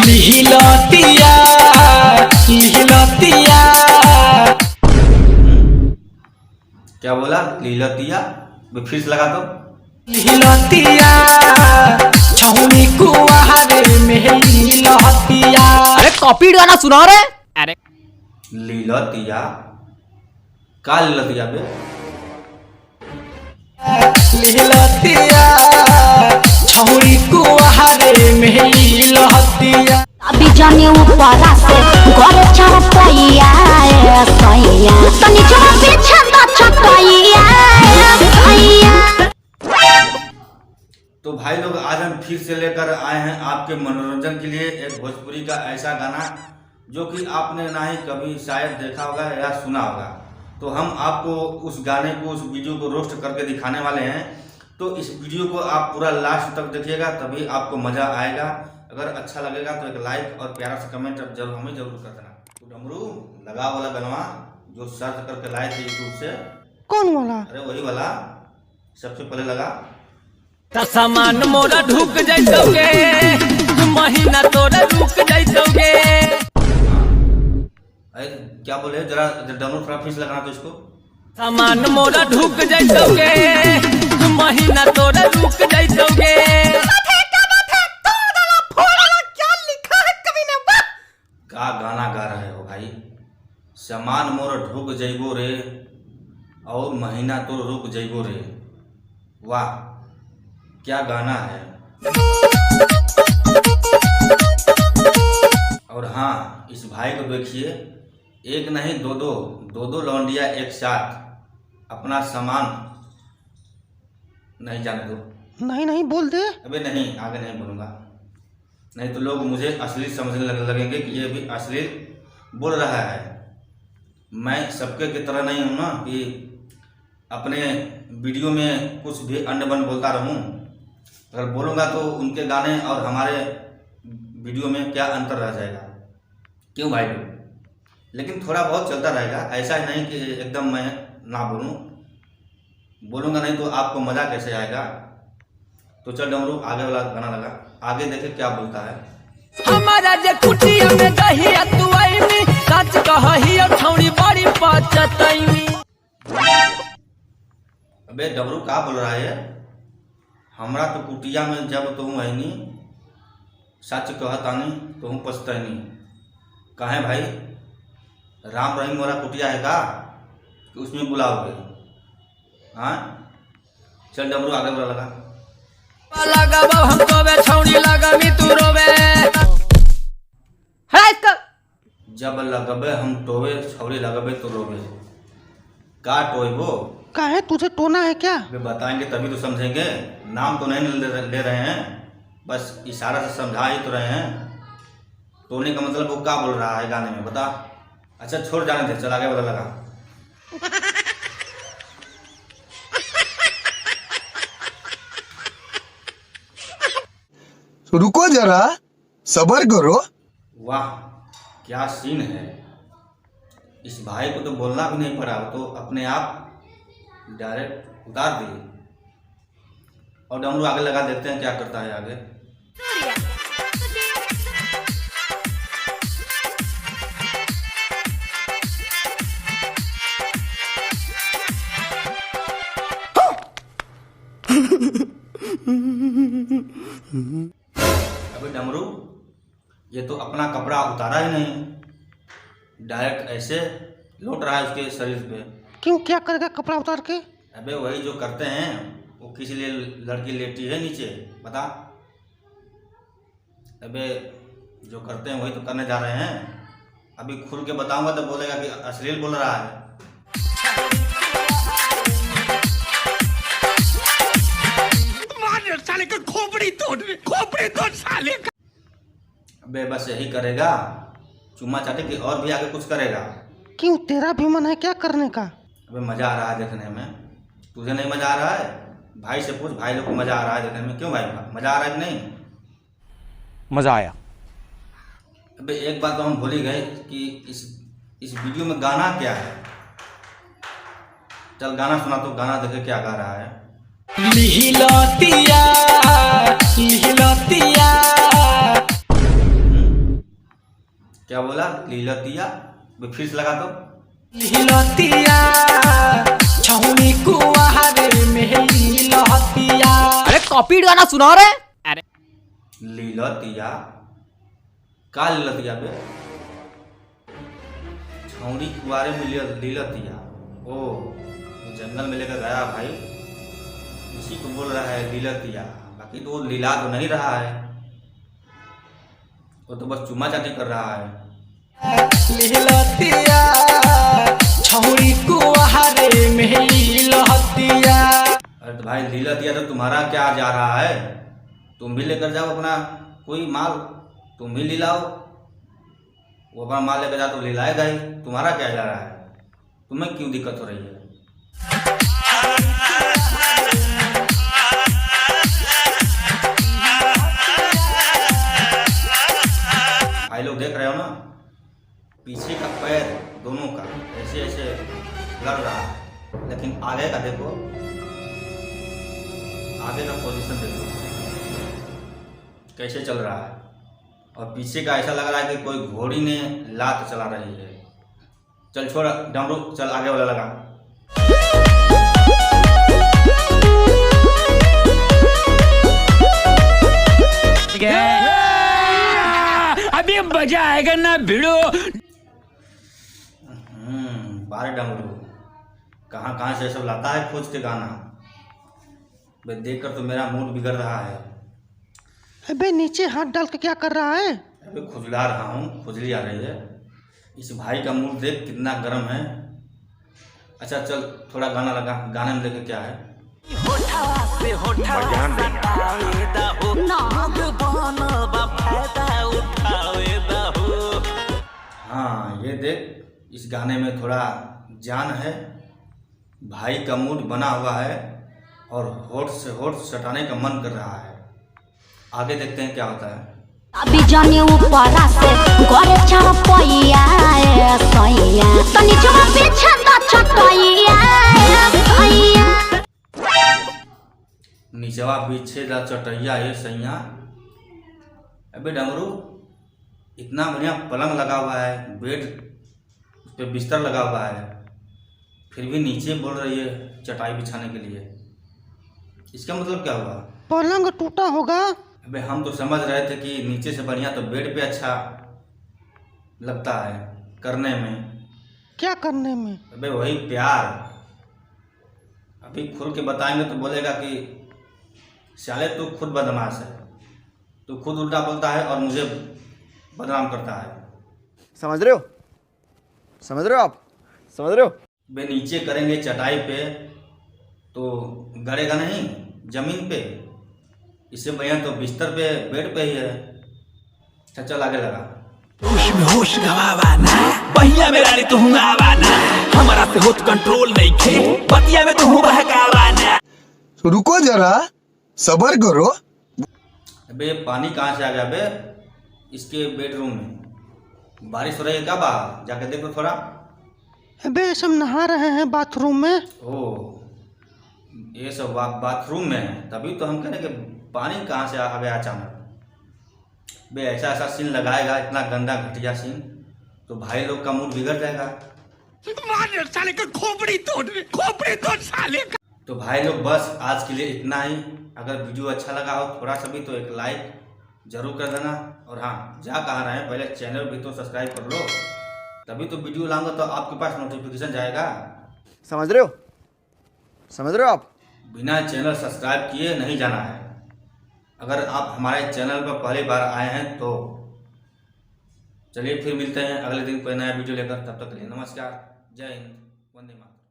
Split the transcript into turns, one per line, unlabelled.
लिहिलतिया लिहिलतिया।
क्या बोला? लिहिलतिया? फिर से लगा दो।
लिहिलतिया छौनी कुआरे में लिहिलतिया।
अरे कॉपी गाना सुना रे। अरे
लिहिलतिया का लिहिलतिया बे?
लिहिलतिया छौनी कुआरे में लिहिलतिया।
अभी जाने ऊपरा से घर चढ़पैया सैया तनी जरा पीछे तो चटैया सैया।
तो भाई लोग आज हम फिर से लेकर आए हैं आपके मनोरंजन के लिए एक भोजपुरी का ऐसा गाना जो कि आपने ना ही कभी शायद देखा होगा या सुना होगा। तो हम आपको उस गाने को, उस वीडियो को रोस्ट करके दिखाने वाले हैं। तो इस वीडियो को आप पूरा लास्ट तक देखिएगा, तभी आपको मजा आएगा। अगर अच्छा लगेगा तो एक लाइक और प्यारा सा कमेंट जरूर हमें जरूर कर देना। तो डमरू लगा वाला गनवा जो सर्च करके लाए थे यूट्यूब से।
कौन वाला?
अरे वही वाला सबसे पहले लगा।
सामान मोरा ढुक जाइतोगे, महीना तोरा रुक जाइतोगे।
अरे क्या बोले? जरा डमरू थोड़ा फिर से लगाना तो इसको।
सामान मोरा ढुक जाइतोगे, महीना तोरा रुक जाइतोगे।
का गाना गा रहे हो भाई? सामान मोर ढुक जइबो रे और महीना तो रुक जइबो रे। वाह क्या गाना है। और हाँ, इस भाई को देखिए, एक नहीं दो लौंडिया एक साथ अपना सामान नहीं जाने दो।
नहीं बोल दे।
अबे नहीं, आगे नहीं बोलूँगा, नहीं तो लोग मुझे अश्लील समझने लगेंगे कि ये भी अश्लील बोल रहा है। मैं सबके की तरह नहीं हूँ ना कि अपने वीडियो में कुछ भी अन्य बन बोलता रहूँ। अगर बोलूँगा तो उनके गाने और हमारे वीडियो में क्या अंतर रह जाएगा? क्यों भाई लोग? लेकिन थोड़ा बहुत चलता रहेगा, ऐसा नहीं कि एकदम मैं ना बोलूँगा नहीं तो आपको मज़ा कैसे आएगा। तो चल डमरू आगे वाला गाना लगा, आगे देखे क्या बोलता है।
हमारा जे कुटिया में दहिया तू आईनी, सच कहही छौड़ी बड़ी पचतैनी।
अबे डमरू का बोल रहा है? हमरा तो कुटिया में जब तुम आईनी, सच कहतानी तुम पछतैनी। कहे भाई? राम रहीम वाला कुटिया है का कि उसमें बुलाओगे? हाँ चल डमरू आगे वाला लगा।
लगाबो हम तोबे छौड़ी लगामी तू रोबे। है इसका
जब लगबे हम टोबे छौड़ी लगबे तो रोबे। का टोइबो?
काहे तुझे टोना है क्या?
वे बताएंगे तभी तो समझेंगे। नाम तो नहीं ले रहे हैं, बस इशारा से समझा ही तो रहे हैं। टोने का मतलब वो क्या बोल रहा है गाने में बता। अच्छा छोड़ जाने दे, चल आगे वाला लगा।
रुको जरा, सब्र करो।
वाह क्या सीन है। इस भाई को तो बोलना भी नहीं पड़ा, तो अपने आप डायरेक्ट उतार दिए। और डमरू आगे लगा, देखते हैं क्या करता है आगे। अबे डमरू, ये तो अपना कपड़ा उतारा ही नहीं, डायरेक्ट ऐसे लौट रहा है उसके शरीर पे।
क्यों, क्या करेगा कपड़ा उतार के?
अबे वही जो करते हैं, वो किस लिए लड़की लेटी है नीचे बता। अबे जो करते हैं वही तो करने जा रहे हैं। अभी खुल के बताऊंगा तो बोलेगा कि अश्लील बोल रहा है।
साले का खोपड़ी तोड़ साले का।
अबे बस यही करेगा, चुम्मा चाटे कि और भी आगे कुछ करेगा?
क्यों, तेरा भी मन है क्या करने का?
अबे मजा आ रहा है देखने में, तुझे नहीं मजा आ रहा है? भाई से पूछ, भाई लोग को मजा आ रहा है देखने में। क्यों भाई, मजा आ रहा है कि नहीं?
मजा आया।
अबे एक बात तो हम भूल ही गए कि इस वीडियो में गाना क्या है। चल गाना सुना, तो गाना देखे क्या गा रहा है। लिहिलतिया लिहिलतिया। क्या बोला? लीलतिया? फिर से लगा तो।
लीलतिया छौड़ी कुआरे में लीलतिया।
अरे कॉपी गाना सुना रहे। अरे
लीलतिया का लीलतिया बे? छौड़ी कुआरे में लीलतिया। ओ जंगल में लेकर गया भाई, उसी को बोल रहा है लीलतिया। बाकी तो वो लीला तो नहीं रहा है, वो तो बस चुम्मा चाटी कर रहा है।
लीलतिया छौड़ी कुआरे में लीलतिया।
अरे तो भाई लीलतिया तो तुम्हारा क्या जा रहा है? तुम भी लेकर जाओ अपना कोई माल, तुम भी लीलाओ। वो अपना माल लेकर जा तो लीलाएगा ही, तुम्हारा क्या जा रहा है? तुम्हें क्यों दिक्कत हो रही है? भाई लोग देख रहे हो ना, पीछे का पैर दोनों का ऐसे ऐसे लड़ रहा है, लेकिन आगे का देखो, आगे का पोजीशन देखो कैसे चल रहा है, और पीछे का ऐसा लग रहा है कि कोई घोड़ी ने लात चला रही है। चल छोड़ डमरू, चल आगे वाला लगा।
अभी मजा आएगा ना भिड़ो।
बारे डमरू कहाँ कहाँ से सब लाता है खोज के गाना। भाई देखकर तो मेरा मूड बिगड़ रहा है।
अबे नीचे हाथ डाल के क्या कर रहा है?
अबे खुजला रहा हूँ, खुजली आ रही है। इस भाई का मूड देख कितना गर्म है। अच्छा चल थोड़ा गाना लगा, गाने में देखे क्या है। हाँ ये देख, इस गाने में थोड़ा जान है। भाई का मूड बना हुआ है और होठ से होठ सटाने का मन कर रहा है। आगे देखते हैं क्या होता है।
अभी जाने ऊपर से गोरे चरपैया सैया तनी जमा पीछे द चटैया सैया
नीचवा पीछे दा चटैया ये सैया। अबे डमरू इतना बढ़िया पलंग लगा हुआ है, बेड उस पे बिस्तर लगा हुआ है, फिर भी नीचे बोल रही है चटाई बिछाने के लिए। इसका मतलब क्या हुआ?
पलंग टूटा होगा।
अबे हम तो समझ रहे थे कि नीचे से बढ़िया तो बेड पे अच्छा लगता है करने में।
क्या करने में?
अबे वही प्यार। अभी खुल के बताएंगे तो बोलेगा कि साले तू खुद बदमाश है, तू खुद उल्टा बोलता है और मुझे बदनाम करता है।
समझ रहे हो? समझ रहे हो आप? समझ रहे हो?
बे नीचे करेंगे चटाई पे तो गड़ेगा नहीं जमीन पे, इससे बढ़िया तो बिस्तर पे बेड पे ही है। अच्छा चल आगे लगा।
होश में होश गवावाना, बहिया में रानी तू आवाना, हमारा से होत कंट्रोल नहीं खे, बतिया में तू बहकावाना।
रुको जरा, सबर करो।
अबे पानी कहाँ से आ गया बे? इसके बेडरूम में बारिश हो रही है क्या? बाहर जाके देखो थोड़ा।
अबे सब नहा रहे हैं बाथरूम में।
ओ ये सब बाथरूम में है, तभी तो हम कह रहे कि पानी कहाँ से आ गया अचानक। बे ऐसा ऐसा सीन लगाएगा, इतना गंदा घटिया सीन, तो भाई लोग का मूड बिगड़ जाएगा।
मार साले का खोपड़ी तोड़ साले का।
तो भाई लोग बस आज के लिए इतना ही। अगर वीडियो अच्छा लगा हो थोड़ा सा भी तो एक लाइक जरूर कर देना। और हाँ, जा कहाँ रहे हैं, पहले चैनल भी तो सब्सक्राइब कर लो, तभी तो वीडियो लाऊंगा तो आपके पास नोटिफिकेशन जाएगा।
समझ रहे हो? समझ रहे हो आप?
बिना चैनल सब्सक्राइब किए नहीं जाना है। अगर आप हमारे चैनल पर पहली बार आए हैं तो चलिए फिर मिलते हैं अगले दिन कोई नया वीडियो लेकर। तब तक के लिए नमस्कार, जय हिंद, वंदे मातरम।